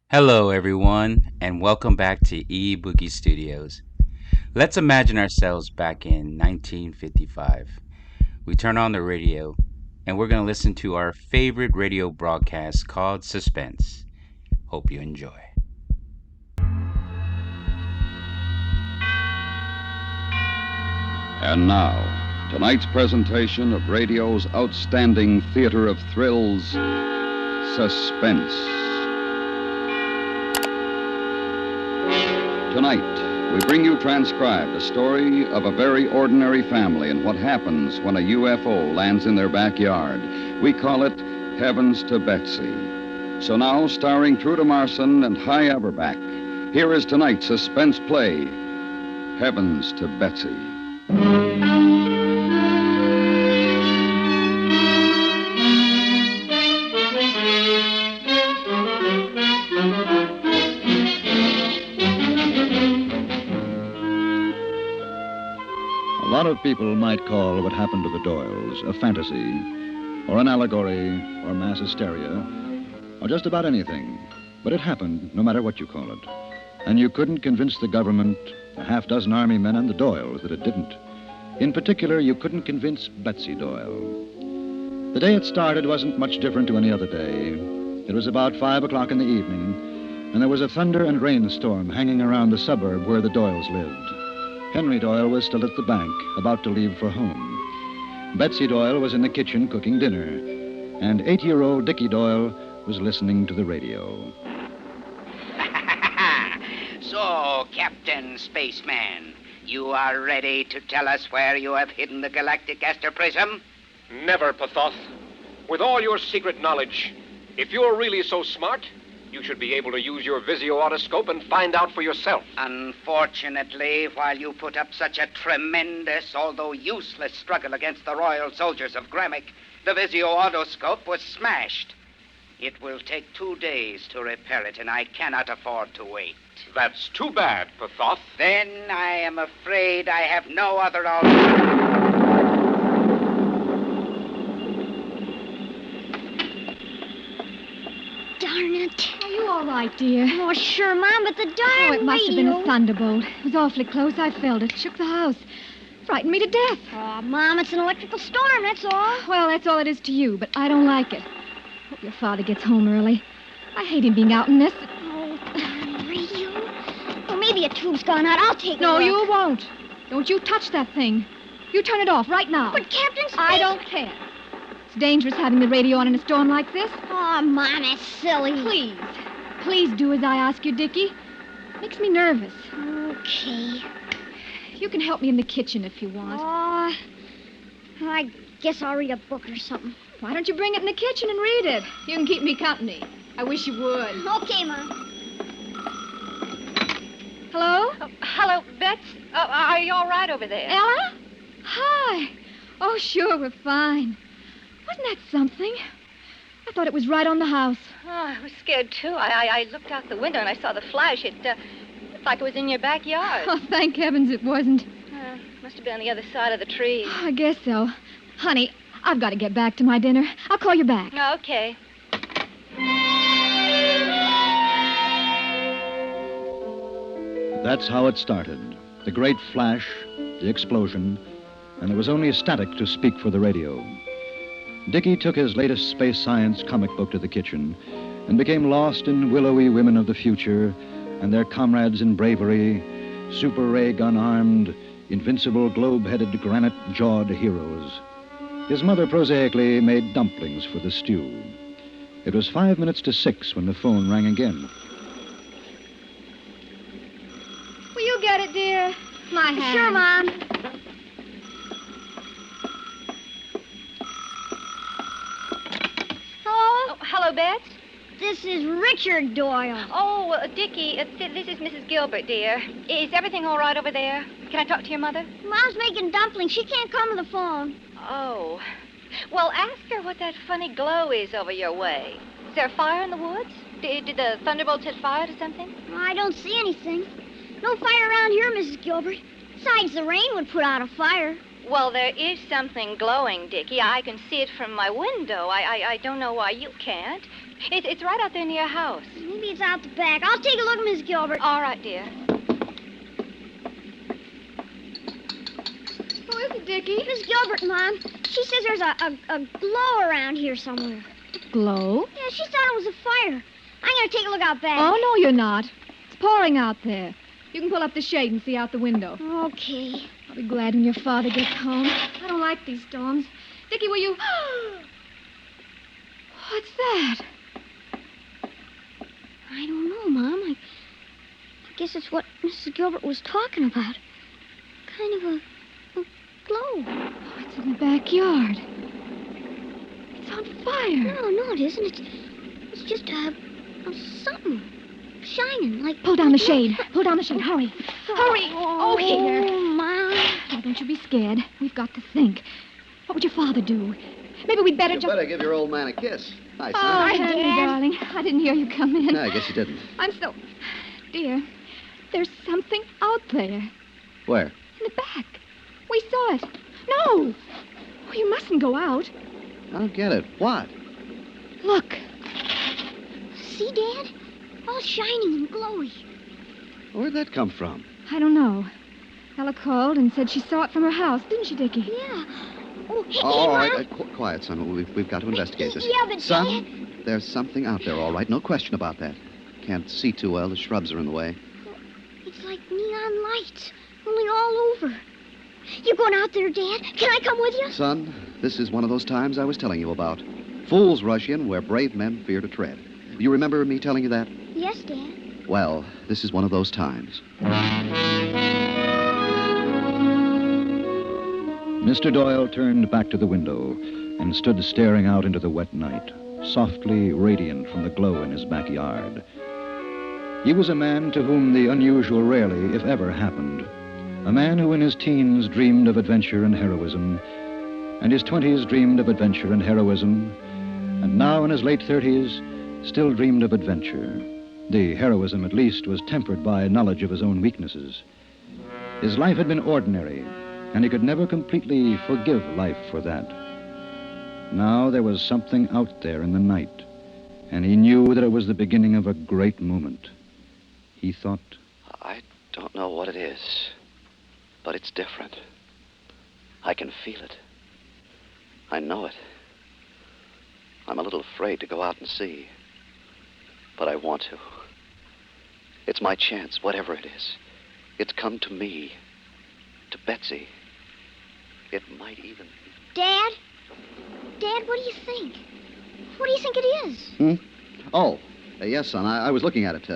Hello, everyone, and welcome back to Boogie Studios. Let's imagine ourselves back in 1955. We turn on the radio, and we're going to listen to our favorite radio broadcast called Suspense. Hope you enjoy. And now, tonight's presentation of radio's outstanding theater of thrills, Suspense. Tonight, we bring you transcribed a story of a very ordinary family and what happens when a UFO lands in their backyard. We call it Heavens to Betsy. So now, starring Trude Marson and Hy Averback, here is tonight's suspense play, Heavens to Betsy. A lot of people might call what happened to the Doyles a fantasy, or an allegory, or mass hysteria, or just about anything. But it happened, no matter what you call it. And you couldn't convince the government, a half-dozen army men, and the Doyles that it didn't. In particular, you couldn't convince Betsy Doyle. The day it started wasn't much different to any other day. It was about 5 o'clock in the evening, and there was a thunder and rainstorm hanging around the suburb where the Doyles lived. Henry Doyle was still at the bank, about to leave for home. Betsy Doyle was in the kitchen cooking dinner, and 8-year-old Dickie Doyle was listening to the radio. So, Captain Spaceman, you are ready to tell us where you have hidden the galactic aster prism? Never, Pathoth. With all your secret knowledge, if you're really so smart, you should be able to use your visio-autoscope and find out for yourself. Unfortunately, while you put up such a tremendous, although useless, struggle against the Royal Soldiers of Gramick, the visio-autoscope was smashed. It will take 2 days to repair it, and I cannot afford to wait. That's too bad, Pathoth. Then I am afraid I have no other alternative. Darn it. Are you all right, dear? Oh, sure, Mom, but the darn Oh, it must have been radio. a thunderbolt. It was awfully close. I felt it. Shook the house. Frightened me to death. Oh, Mom, it's an electrical storm, that's all. Well, that's all it is to you, but I don't like it. Hope your father gets home early. I hate him being out in this. Oh, darn radio. Well, maybe a tube's gone out. I'll take No, a look. you won't. Don't you touch that thing. You turn it off right now. But Captain Space... I don't care. It's dangerous having the radio on in a storm like this. Oh, Mom, that's silly. Please. Please do as I ask you, Dickie. Makes me nervous. Okay. You can help me in the kitchen if you want. Oh, I guess I'll read a book or something. Why don't you bring it in the kitchen and read it? You can keep me company. I wish you would. Okay, Mom. Hello? Hello, Bets. Are you all right over there? Ella? Hi. Oh, sure, we're fine. Wasn't that something? I thought it was right on the house. Oh, I was scared, too. I looked out the window and I saw the flash. It looked like it was in your backyard. Oh, thank heavens it wasn't. Must have been on the other side of the trees. I guess so. Honey, I've got to get back to my dinner. I'll call you back. Oh, okay. That's how it started. The great flash, the explosion, and there was only static to speak for the radio. Dickie took his latest space science comic book to the kitchen and became lost in willowy women of the future and their comrades in bravery, super ray gun-armed, invincible globe-headed, granite-jawed heroes. His mother prosaically made dumplings for the stew. It was 5 minutes to 6 when the phone rang again. Will you get it, dear? My hand. Sure, Mom. Hello? Oh, hello, Bets. This is Richard Doyle. Oh, Dickie, this is Mrs. Gilbert, dear. Is everything all right over there? Can I talk to your mother? Mom's making dumplings. She can't come to the phone. Oh. Well, ask her what that funny glow is over your way. Is there a fire in the woods? Did the thunderbolt set fire to something? I don't see anything. No fire around here, Mrs. Gilbert. Besides, the rain would put out a fire. Well, there is something glowing, Dickie. I can see it from my window. I don't know why you can't. It's right out there near your house. Maybe it's out the back. I'll take a look, Miss Gilbert. All right, dear. Who is it, Dickie? Miss Gilbert, Mom. She says there's a glow around here somewhere. Glow? Yeah, she thought it was a fire. I'm going to take a look out back. Oh, no, you're not. It's pouring out there. You can pull up the shade and see out the window. Okay. I'll be glad when your father gets home. I don't like these storms. Dickie, will you... What's that? I don't know, Mom. I guess it's what Mrs. Gilbert was talking about. Kind of a glow. Oh, it's in the backyard. It's on fire. No, it isn't. It's just something shining like... Pull down the shade. Pull down the shade. Hurry. Hurry. Oh, here. Mom. Oh, don't you be scared. We've got to think. What would your father do? Maybe we'd better You just... better give your old man a kiss. Hi, son. Oh, Hi, Henry, Dad. darling. I didn't hear you come in. No, I guess you didn't. I'm so... Dear, there's something out there. Where? In the back. We saw it. No! Oh, you mustn't go out. I don't get it. What? Look. See, Dad? All shining and glowy. Where'd that come from? I don't know. Ella called and said she saw it from her house, didn't she, Dickie? Yeah. Oh, hey, All Mom. right. Quiet, son. We've got to investigate this. Yeah, but Son, there's something out there, all right. No question about that. Can't see too well. The shrubs are in the way. It's like neon lights, only all over. You going out there, Dad? Can I come with you? Son, this is one of those times I was telling you about. Fools rush in where brave men fear to tread. You remember me telling you that? Yes, Dad. Well, this is one of those times. Mr. Doyle turned back to the window and stood staring out into the wet night, softly radiant from the glow in his backyard. He was a man to whom the unusual rarely, if ever, happened. A man who in his teens dreamed of adventure and heroism, and his 20s dreamed of adventure and heroism, and now in his late 30s still dreamed of adventure. The heroism, at least, was tempered by knowledge of his own weaknesses. His life had been ordinary, and he could never completely forgive life for that. Now there was something out there in the night, and he knew that it was the beginning of a great moment. He thought, I don't know what it is, but it's different. I can feel it. I know it. I'm a little afraid to go out and see, but I want to. It's my chance, whatever it is. It's come to me, to Betsy. It might even... Dad? Dad, what do you think? What do you think it is? Oh, yes, son. I was looking at it.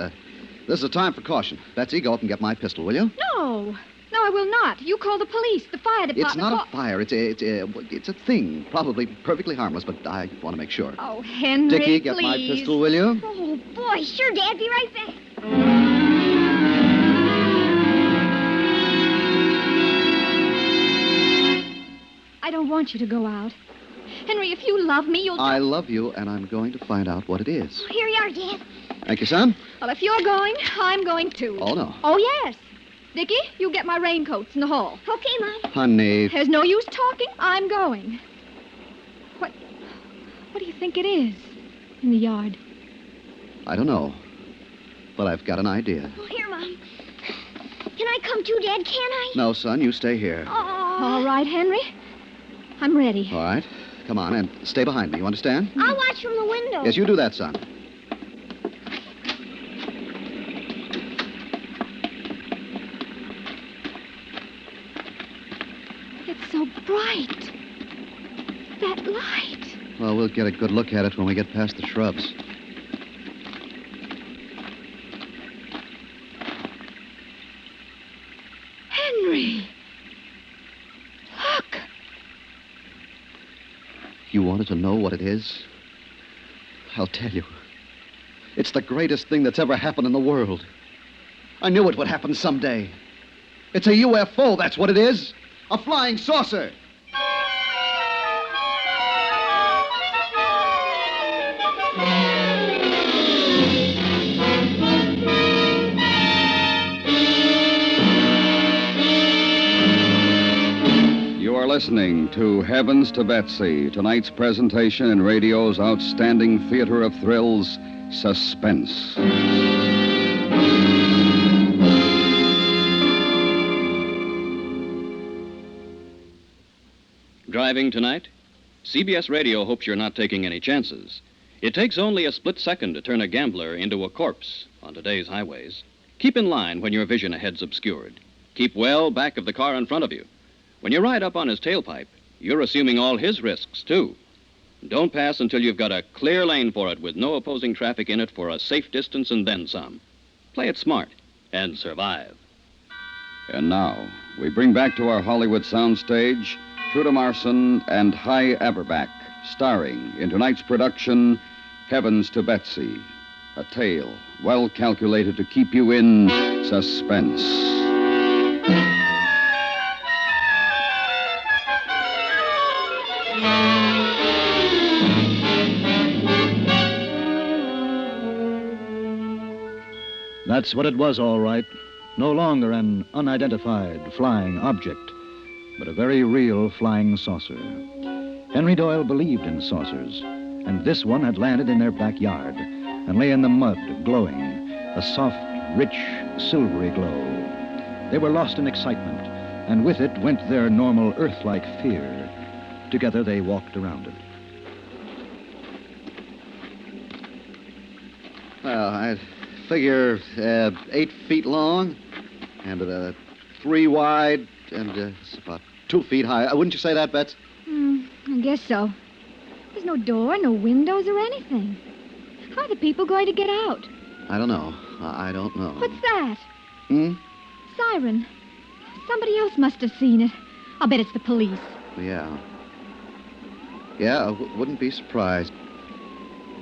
This is a time for caution. Betsy, go up and get my pistol, will you? No. No, I will not. You call the police, the fire department. It's not a fire. It's a thing. Probably perfectly harmless, but I want to make sure. Oh, Henry, Dickie, get my please. pistol, will you? Oh, boy, sure, Dad. Be right back. I don't want you to go out. Henry, if you love me, you'll... I love you, and I'm going to find out what it is. Here you are, Dad. Thank you, son. Well, if you're going, I'm going too. Oh, no. Oh, yes. Dickie, you get my raincoats in the hall. Okay, Mom. Honey. There's no use talking. I'm going. What do you think it is in the yard? I don't know, but I've got an idea. Oh, here, Mom. Can I come too, Dad? Can I? No, son, you stay here. Oh. All right, Henry. I'm ready. All right. Come on, and stay behind me. You understand? I'll watch from the window. Yes, you do that, son. It's so bright. That light. Well, we'll get a good look at it when we get past the shrubs. Henry. Look. You wanted to know what it is? I'll tell you. It's the greatest thing that's ever happened in the world. I knew it would happen someday. It's a UFO, that's what it is. A flying saucer. You are listening to Heavens to Betsy, tonight's presentation in radio's outstanding theater of thrills, Suspense. Driving tonight? CBS Radio hopes you're not taking any chances. It takes only a split second to turn a gambler into a corpse on today's highways. Keep in line when your vision ahead's obscured. Keep well back of the car in front of you. When you ride up on his tailpipe, you're assuming all his risks, too. Don't pass until you've got a clear lane for it with no opposing traffic in it for a safe distance and then some. Play it smart and survive. And now, we bring back to our Hollywood soundstage Truda Marson and Hy Averback, starring in tonight's production, Heavens to Betsy, a tale well calculated to keep you in suspense. That's what it was, all right. No longer an unidentified flying object, but a very real flying saucer. Henry Doyle believed in saucers, and this one had landed in their backyard and lay in the mud, glowing, a soft, rich, silvery glow. They were lost in excitement, and with it went their normal Earth-like fear. Together they walked around it. Well, I figure 8 feet long and 3 wide and it's about 2 feet high. Wouldn't you say that, Bets? I guess so. There's no door, no windows or anything. How are the people going to get out? I don't know. I don't know. What's that? Hmm? Siren. Somebody else must have seen it. I'll bet it's the police. Yeah. Yeah, I wouldn't be surprised.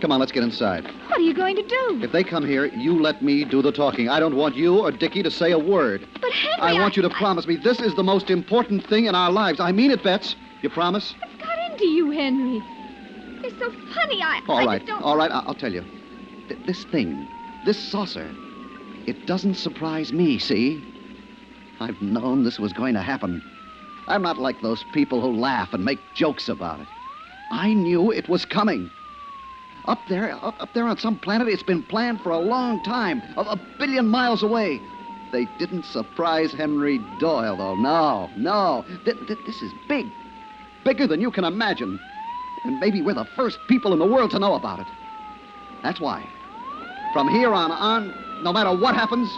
Come on, let's get inside. What are you going to do? If they come here, you let me do the talking. I don't want you or Dickie to say a word. But Henry, I want you to promise me this is the most important thing in our lives. I mean it, Bets. You promise? What's got into you, Henry? You're so funny. All I right, just don't... all right. I'll tell you. This thing, this saucer, it doesn't surprise me, see? I've known this was going to happen. I'm not like those people who laugh and make jokes about it. I knew it was coming. Up there on some planet, it's been planned for a long time, a billion miles away. They didn't surprise Henry Doyle, though. No. This is big. Bigger than you can imagine. And maybe we're the first people in the world to know about it. That's why. From here on, no matter what happens,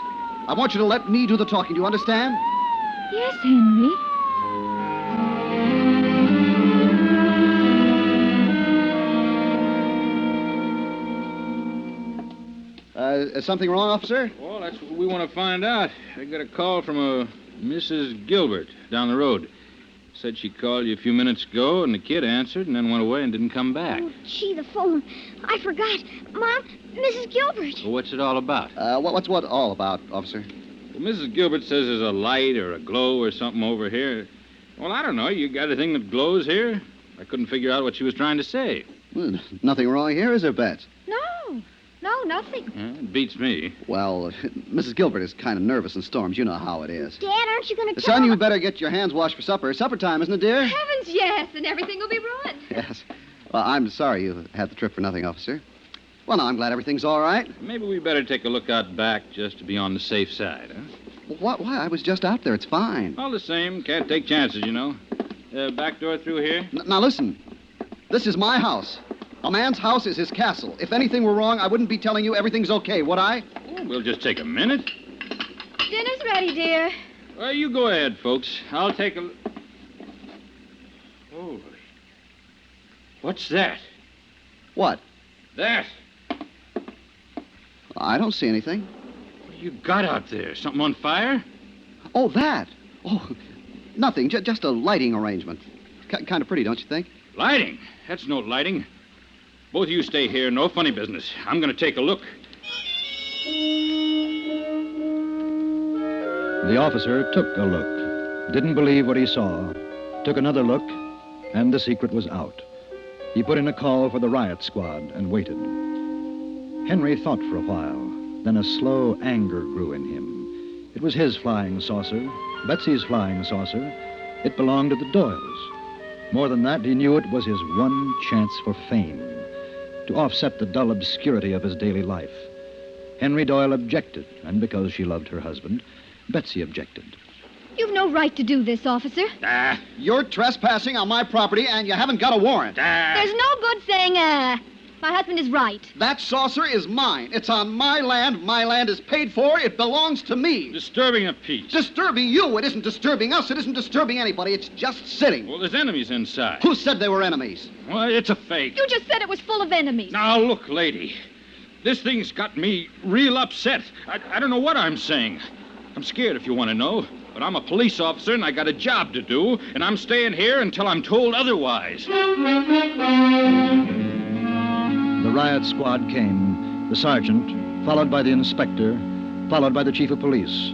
I want you to let me do the talking. Do you understand? Yes, Henry. Is something wrong, officer? Well, that's what we want to find out. I got a call from a Mrs. Gilbert down the road. Said she called you a few minutes ago, and the kid answered and then went away and didn't come back. Oh, gee, the phone. I forgot. Mom, Mrs. Gilbert. Well, what's it all about? What's what all about, officer? Well, Mrs. Gilbert says there's a light or a glow or something over here. Well, I don't know. You got a thing that glows here? I couldn't figure out what she was trying to say. Well, nothing wrong here, is there, Bets? No, nothing. It beats me. Well, Mrs. Gilbert is kind of nervous in storms. You know how it is. Dad, aren't you going to Son, you better get your hands washed for supper. Supper time, isn't it, dear? Heavens, yes, and everything will be ruined. Yes. Well, I'm sorry you had the trip for nothing, officer. Well, now, I'm glad everything's all right. Maybe we better take a look out back just to be on the safe side, huh? Well, why? I was just out there. It's fine. All the same, can't take chances, you know. Back door through here? Now, listen. This is my house. A man's house is his castle. If anything were wrong, I wouldn't be telling you everything's okay, would I? Oh, we'll just take a minute. Dinner's ready, dear. Well, you go ahead, folks. I'll take a... Holy. What's that? What? That. I don't see anything. What you got out there? Something on fire? Oh, that. Oh, nothing. Just a lighting arrangement. Kind of pretty, don't you think? Lighting? That's no lighting. Both of you stay here. No funny business. I'm going to take a look. The officer took a look, didn't believe what he saw, took another look, and the secret was out. He put in a call for the riot squad and waited. Henry thought for a while, then a slow anger grew in him. It was his flying saucer, Betsy's flying saucer, It belonged to the Doyles. More than that, he knew it was his one chance for fame, to offset the dull obscurity of his daily life. Henry Doyle objected, and because she loved her husband, Betsy objected. You've no right to do this, officer. You're trespassing on my property, and you haven't got a warrant. There's no good saying, My husband is right. That saucer is mine. It's on my land. My land is paid for. It belongs to me. Disturbing a peace. Disturbing you. It isn't disturbing us. It isn't disturbing anybody. It's just sitting. Well, there's enemies inside. Who said they were enemies? Well, it's a fake. You just said it was full of enemies. Now, look, lady. This thing's got me real upset. I don't know what I'm saying. I'm scared, if you want to know. But I'm a police officer, and I got a job to do, and I'm staying here until I'm told otherwise. The riot squad came, the sergeant, followed by the inspector, followed by the chief of police.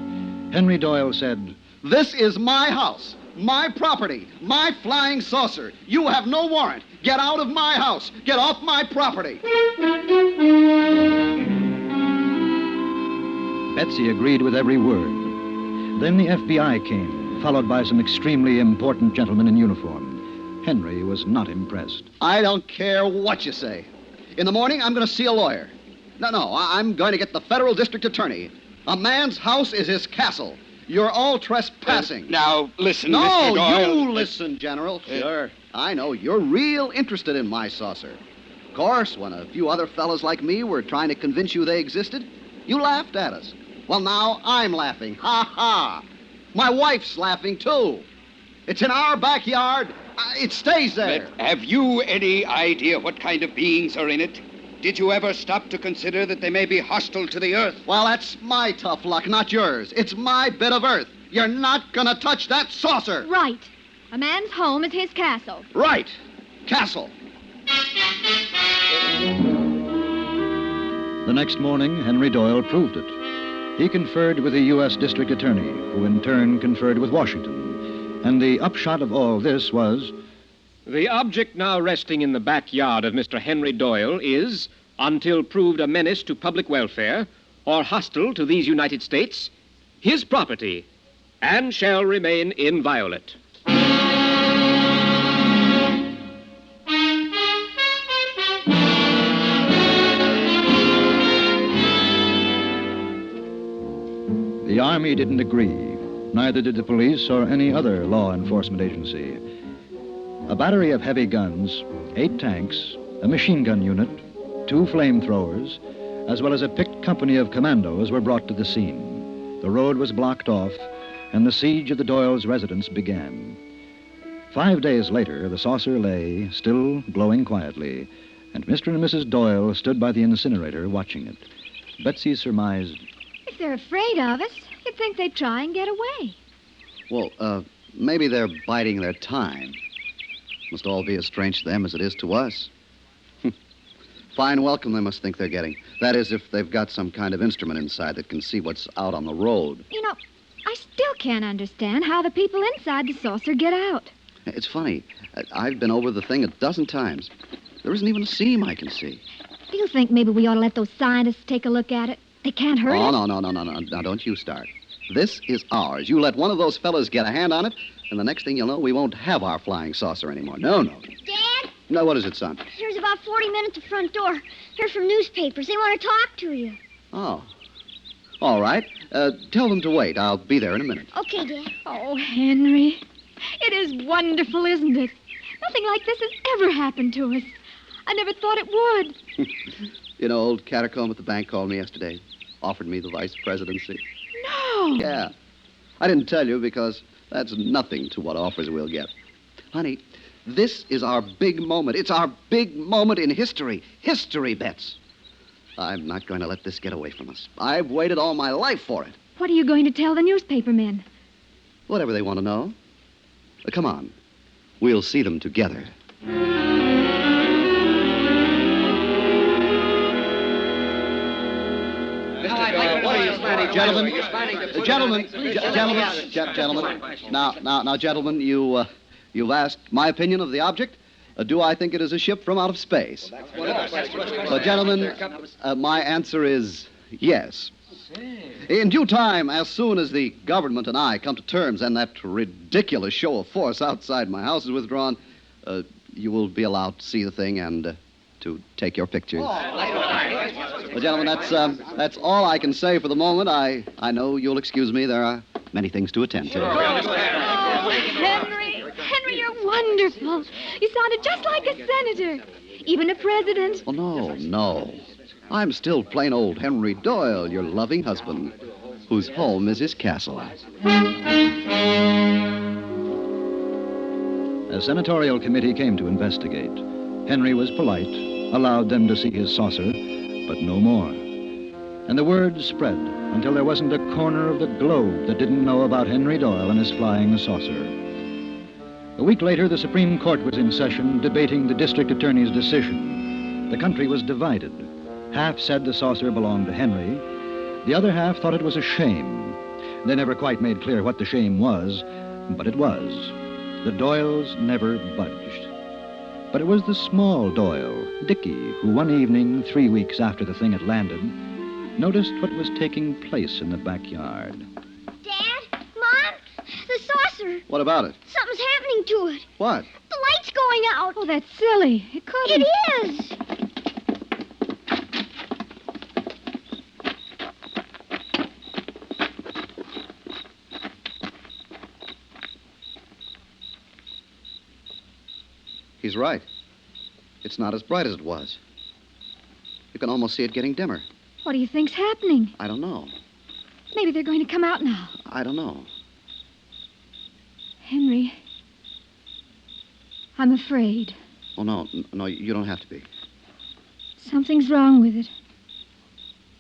Henry Doyle said, "This is my house, my property, my flying saucer. You have no warrant. Get out of my house. Get off my property." Betsy agreed with every word. Then the FBI came, followed by some extremely important gentlemen in uniform. Henry was not impressed. I don't care what you say. In the morning, I'm going to see a lawyer. No, I'm going to get the federal district attorney. A man's house is his castle. You're all trespassing. Now, listen, No, Mr. Doyle. you listen, General. Sure. I know you're real interested in my saucer. Of course, when a few other fellas like me were trying to convince you they existed, you laughed at us. Well, now I'm laughing. Ha ha. My wife's laughing, too. It's in our backyard. It stays there. But have you any idea what kind of beings are in it? Did you ever stop to consider that they may be hostile to the earth? Well, that's my tough luck, not yours. It's my bit of earth. You're not gonna touch that saucer. Right. A man's home is his castle. Right. Castle. The next morning, Henry Doyle proved it. He conferred with the U.S. District Attorney, who in turn conferred with Washington. And the upshot of all this was... The object now resting in the backyard of Mr. Henry Doyle is, until proved a menace to public welfare or hostile to these United States, his property, and shall remain inviolate. The Army didn't agree. Neither did the police or any other law enforcement agency. A battery of heavy guns, 8 tanks, a machine gun unit, 2 flamethrowers, as well as a picked company of commandos were brought to the scene. The road was blocked off, and the siege of the Doyles' residence began. 5 days later, the saucer lay, still glowing quietly, and Mr. and Mrs. Doyle stood by the incinerator watching it. Betsy surmised... If they're afraid of us, you'd think they'd try and get away. Well, maybe they're biding their time. Must all be as strange to them as it is to us. Fine welcome they must think they're getting. That is, if they've got some kind of instrument inside that can see what's out on the road. You know, I still can't understand how the people inside the saucer get out. It's funny. I've been over the thing a dozen times. There isn't even a seam I can see. Do you think maybe we ought to let those scientists take a look at it? They can't hurt us. No. Now, don't you start. This is ours. You let one of those fellas get a hand on it, and the next thing you'll know, we won't have our flying saucer anymore. No. Dad? No, what is it, son? There's about 40 men at the front door. Here from newspapers. They want to talk to you. Oh. All right. Tell them to wait. I'll be there in a minute. Okay, Dad. Oh, Henry. It is wonderful, isn't it? Nothing like this has ever happened to us. I never thought it would. You know, old Catacomb at the bank called me yesterday. Offered me the vice presidency. No. Yeah. I didn't tell you because that's nothing to what offers we'll get. Honey, this is our big moment. It's our big moment in history. History, Bets. I'm not going to let this get away from us. I've waited all my life for it. What are you going to tell the newspaper men? Whatever they want to know. Come on. We'll see them together. Gentlemen. Now, gentlemen, you've asked my opinion of the object. Do I think it is a ship from out of space? So, gentlemen, my answer is yes. In due time, as soon as the government and I come to terms and that ridiculous show of force outside my house is withdrawn, you will be allowed to see the thing and to take your pictures. Well, gentlemen, that's all I can say for the moment. I know you'll excuse me. There are many things to attend to. Oh, Henry, you're wonderful. You sounded just like a senator, even a president. Oh, no. I'm still plain old Henry Doyle, your loving husband, whose home is his castle. A senatorial committee came to investigate. Henry was polite, allowed them to see his saucer, but no more. And the word spread until there wasn't a corner of the globe that didn't know about Henry Doyle and his flying saucer. A week later, the Supreme Court was in session debating the district attorney's decision. The country was divided. Half said the saucer belonged to Henry. The other half thought it was a shame. They never quite made clear what the shame was, but it was. The Doyles never budged. But it was the small Doyle, Dickie, who one evening, 3 weeks after the thing had landed, noticed what was taking place in the backyard. Dad, Mom, the saucer. What about it? Something's happening to it. What? The light's going out. Oh, that's silly. It couldn't. It is. He's right. It's not as bright as it was. You can almost see it getting dimmer. What do you think's happening? I don't know. Maybe they're going to come out now. I don't know. Henry, I'm afraid. Oh, no, you don't have to be. Something's wrong with it.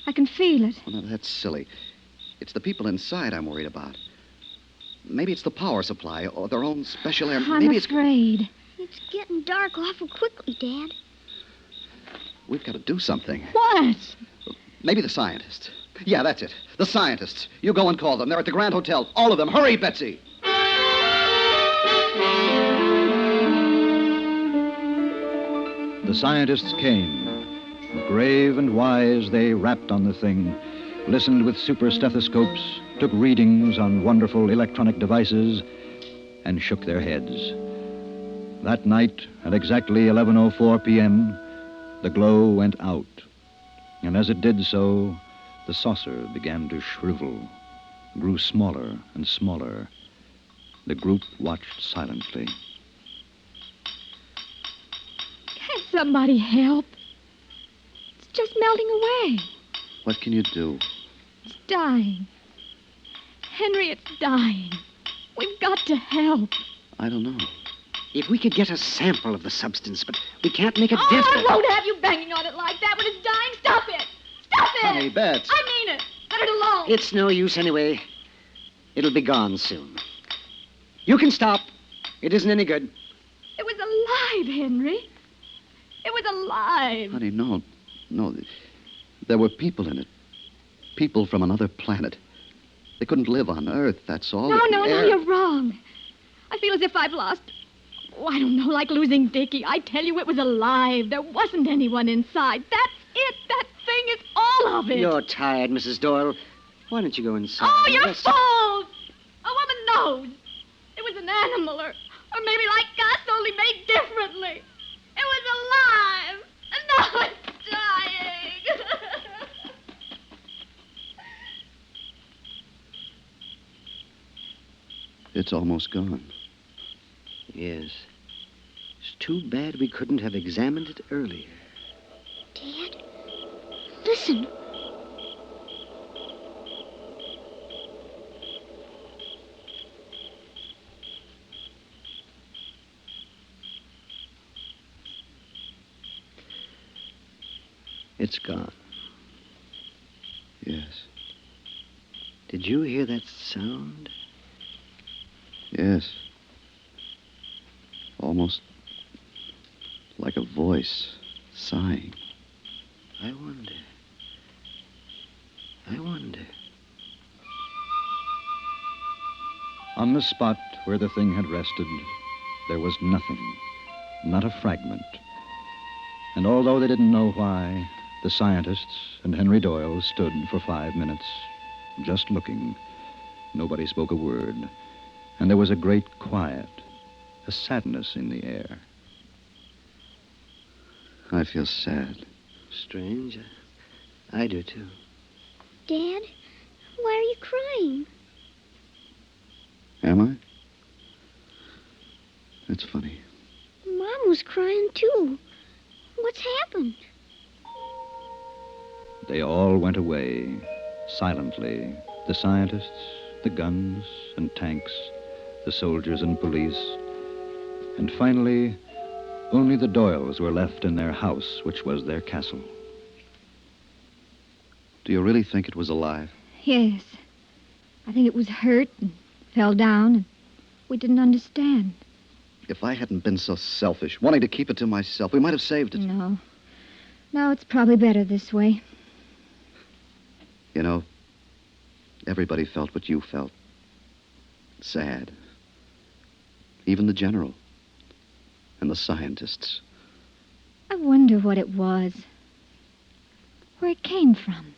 I can feel it. Oh, no, that's silly. It's the people inside I'm worried about. Maybe it's the power supply or their own special air. I'm Maybe afraid. It's getting dark awful quickly, Dad. We've got to do something. What? Maybe the scientists. Yeah, that's it. The scientists. You go and call them. They're at the Grand Hotel. All of them. Hurry, Betsy. The scientists came. Grave and wise, they rapped on the thing, listened with super stethoscopes, took readings on wonderful electronic devices, and shook their heads. That night, at exactly 11:04 p.m., the glow went out. And as it did so, the saucer began to shrivel, grew smaller and smaller. The group watched silently. Can somebody help? It's just melting away. What can you do? It's dying. Henry, it's dying. We've got to help. I don't know. If we could get a sample of the substance, but we can't make a Oh, dent. I won't have you banging on it like that when it's dying. Stop it! Stop it! Honey, Bets. I mean it. Let it alone. It's no use anyway. It'll be gone soon. You can stop. It isn't any good. It was alive, Henry. It was alive. Honey, no. There were people in it. People from another planet. They couldn't live on Earth, that's all. No, you're wrong. I feel as if I've lost... Oh, I don't know, like losing Dickie. I tell you, it was alive. There wasn't anyone inside. That's it. That thing is all of it. You're tired, Mrs. Doyle. Why don't you go inside? Oh, you're Rest- fools. A woman knows. It was an animal or maybe like us, only made differently. It was alive. And now it's dying. It's almost gone. Yes. It's too bad we couldn't have examined it earlier. Dad, listen. It's gone. Yes. Did you hear that sound? Yes. Almost like a voice sighing. I wonder. On the spot where the thing had rested, there was nothing, not a fragment. And although they didn't know why, The scientists and Henry Doyle stood for 5 minutes, just looking. Nobody spoke a word, and there was a great quiet, a sadness in the air. I feel sad. Strange. I do, too. Dad, why are you crying? Am I? That's funny. Mom was crying, too. What's happened? They all went away, silently. The scientists, the guns and tanks, the soldiers and police. And finally, only the Doyles were left in their house, which was their castle. Do you really think it was alive? Yes. I think it was hurt and fell down, and we didn't understand. If I hadn't been so selfish, wanting to keep it to myself, we might have saved it. No. No, it's probably better this way. You know, everybody felt what you felt. Sad. Even the general. And the scientists. I wonder what it was. Where it came from.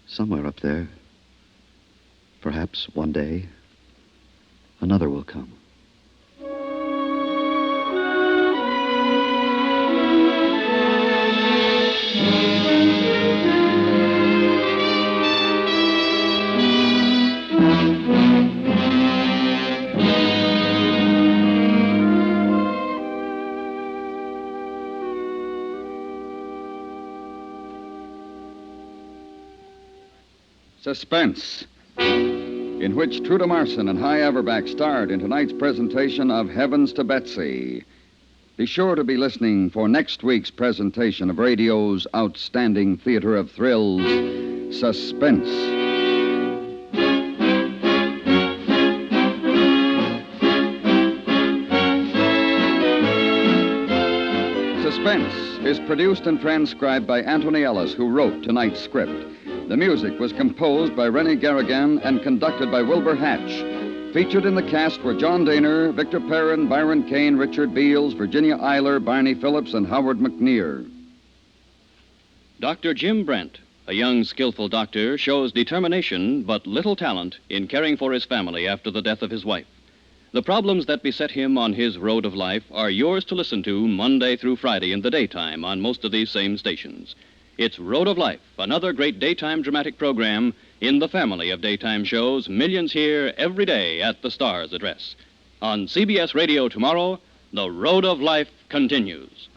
Somewhere up there. Perhaps one day, another will come. Suspense, in which Truda Marson and Hy Averback starred in tonight's presentation of Heavens to Betsy. Be sure to be listening for next week's presentation of radio's outstanding theater of thrills, Suspense. Suspense is produced and transcribed by Anthony Ellis, who wrote tonight's script. The music was composed by Rennie Garrigan and conducted by Wilbur Hatch. Featured in the cast were John Daner, Victor Perrin, Byron Kane, Richard Beals, Virginia Eiler, Barney Phillips, and Howard McNear. Dr. Jim Brent, a young, skillful doctor, shows determination but little talent in caring for his family after the death of his wife. The problems that beset him on his road of life are yours to listen to Monday through Friday in the daytime on most of these same stations. It's Road of Life, another great daytime dramatic program in the family of daytime shows millions hear every day at the Star's address. On CBS Radio tomorrow, The Road of Life continues.